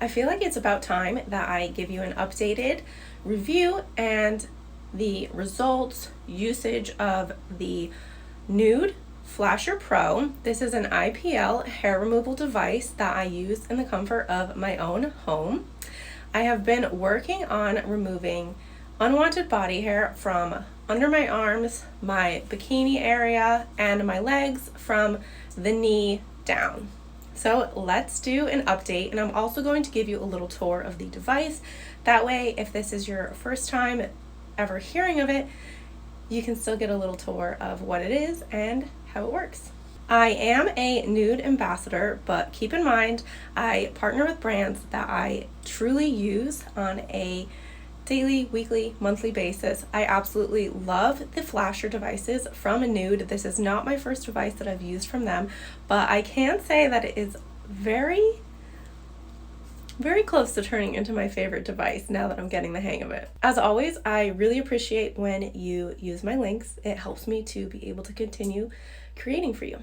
I feel like it's about time that I give you an updated review and the results usage of the Nood Flasher Pro. This is an IPL hair removal device that I use in the comfort of my own home. I have been working on removing unwanted body hair from under my arms, my bikini area, and my legs from the knee down. So let's do an update, and I'm also going to give you a little tour of the device. That way, if this is your first time ever hearing of it, you can still get a little tour of what it is and how it works. I am a Nood ambassador, but keep in mind, I partner with brands that I truly use on a daily, weekly, monthly basis. I absolutely love the Flasher devices from Nood. This is not my first device that I've used from them, but I can say that it is very close to turning into my favorite device now that I'm getting the hang of it. As always, I really appreciate when you use my links. It helps me to be able to continue creating for you.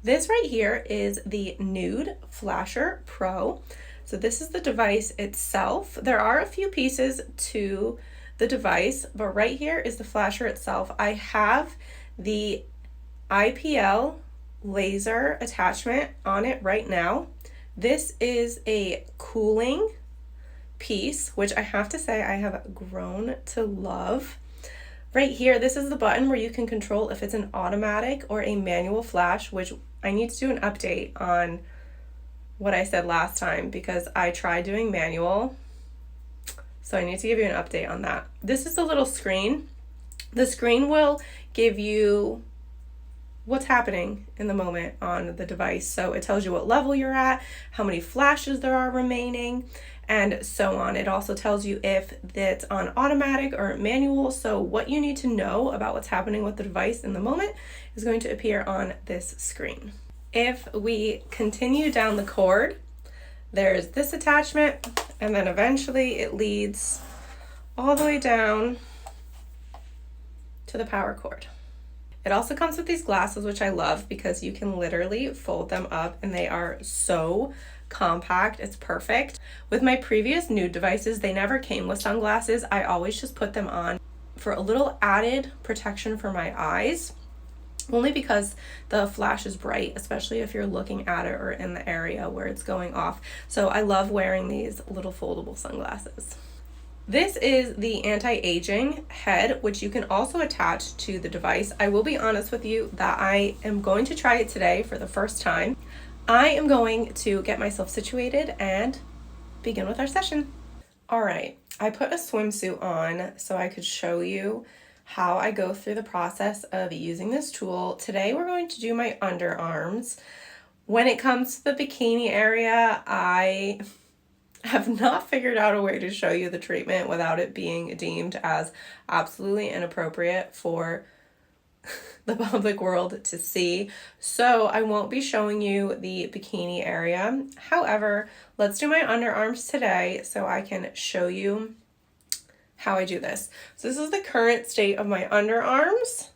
This right here is the Nood Flasher Pro. So this is the device itself. There are a few pieces to the device, but right here is the flasher itself. I have the IPL laser attachment on it right now. This is a cooling piece, which I have to say I have grown to love. Right here, this is the button where you can control if it's an automatic or a manual flash, which I need to do an update on what I said last time because I tried doing manual. So I need to give you an update on that. This is the little screen. The screen will give you what's happening in the moment on the device. So it tells you what level you're at, how many flashes there are remaining, and so on. It also tells you if it's on automatic or manual. So what you need to know about what's happening with the device in the moment is going to appear on this screen. If we continue down the cord, there's this attachment, and then eventually it leads all the way down to the power cord. It also comes with these glasses, which I love because you can literally fold them up and they are so compact. It's perfect. With my previous Nood devices, they never came with sunglasses. I always just put them on for a little added protection for my eyes. Only because the flash is bright, especially if you're looking at it or in the area where it's going off. So I love wearing these little foldable sunglasses. This is the anti-aging head, which you can also attach to the device. I will be honest with you that I am going to try it today for the first time. I am going to get myself situated and begin with our session. All right, I put a swimsuit on so I could show you how I go through the process of using this tool. Today we're going to do my underarms. When it comes to the bikini area, I have not figured out a way to show you the treatment without it being deemed as absolutely inappropriate for the public world to see. So I won't be showing you the bikini area. However, let's do my underarms today so I can show you how I do this. So this is the current state of my underarms.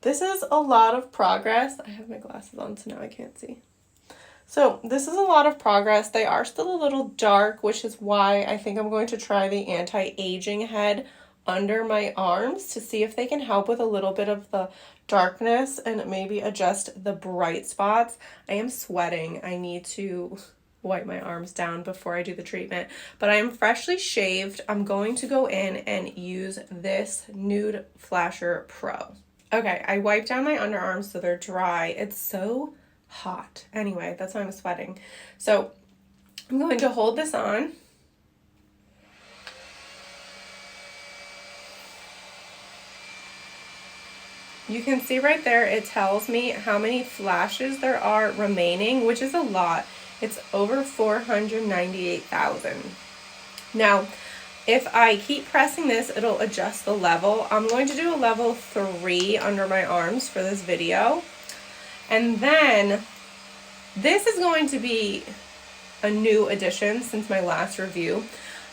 This is a lot of progress. I have my glasses on, so now I can't see. So this is a lot of progress. They are still a little dark, which is why I think I'm going to try the anti-aging head under my arms to see if they can help with a little bit of the darkness and maybe adjust the bright spots. I am sweating. I need to wipe my arms down before I do the treatment, but I am freshly shaved. I'm going to go in and use this Nood Flasher Pro. Okay, I wiped down my underarms so they're dry. It's so hot. Anyway, that's why I'm sweating. So I'm going to hold this on. You can see right there, it tells me how many flashes there are remaining, which is a lot. It's over 498,000. Now, if I keep pressing this, it'll adjust the level. I'm going to do a level 3 under my arms for this video. And then this is going to be a new addition since my last review.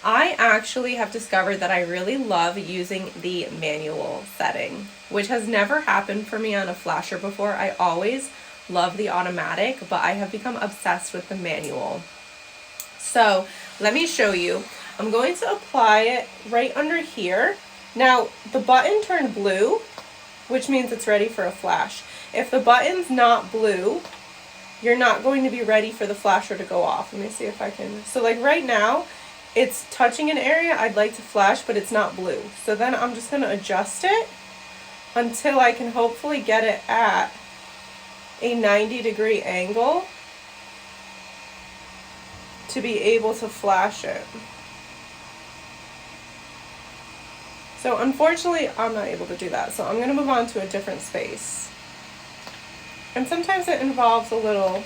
I actually have discovered that I really love using the manual setting, which has never happened for me on a flasher before. I always love the automatic, but I have become obsessed with the manual. So Let me show you. I'm going to apply it right under here. Now, the button turned blue, which means it's ready for a flash. If the button's not blue, you're not going to be ready for the flasher to go off. Let me see if I can. So like right now, it's touching an area I'd like to flash, but it's not blue. So then I'm just going to adjust it until I can hopefully get it at a 90-degree angle to be able to flash it. So unfortunately, I'm not able to do that. So I'm going to move on to a different space. And sometimes it involves a little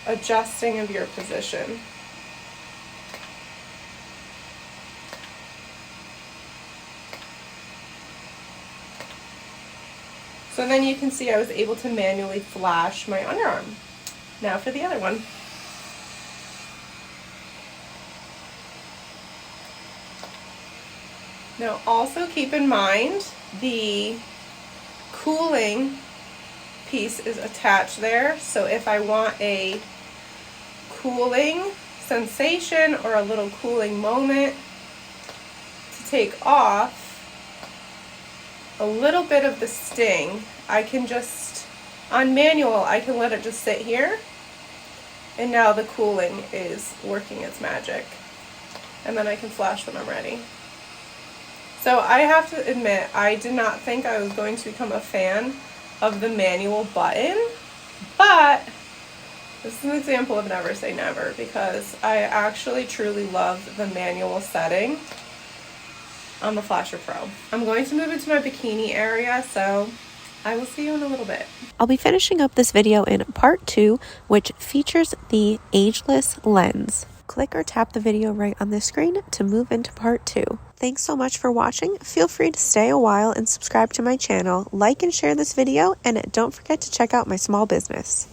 adjusting of your position. So then you can see I was able to manually flash my underarm. Now for the other one. Now also keep in mind the cooling piece is attached there, so if I want a cooling sensation or a little cooling moment to take off a little bit of the sting, I can just, on manual, I can let it just sit here, and now the cooling is working its magic, and then I can flash when I'm ready. So I have to admit, I did not think I was going to become a fan of the manual button, but this is an example of never say never, because I actually truly love the manual setting on the Flasher Pro. I'm going to move into my bikini area, so I will see you in a little bit. I'll be finishing up this video in part 2, which features the Ageless lens. Click or tap the video right on the screen to move into part 2. Thanks so much for watching. Feel free to stay a while and subscribe to my channel, like and share this video, and don't forget to check out my small business.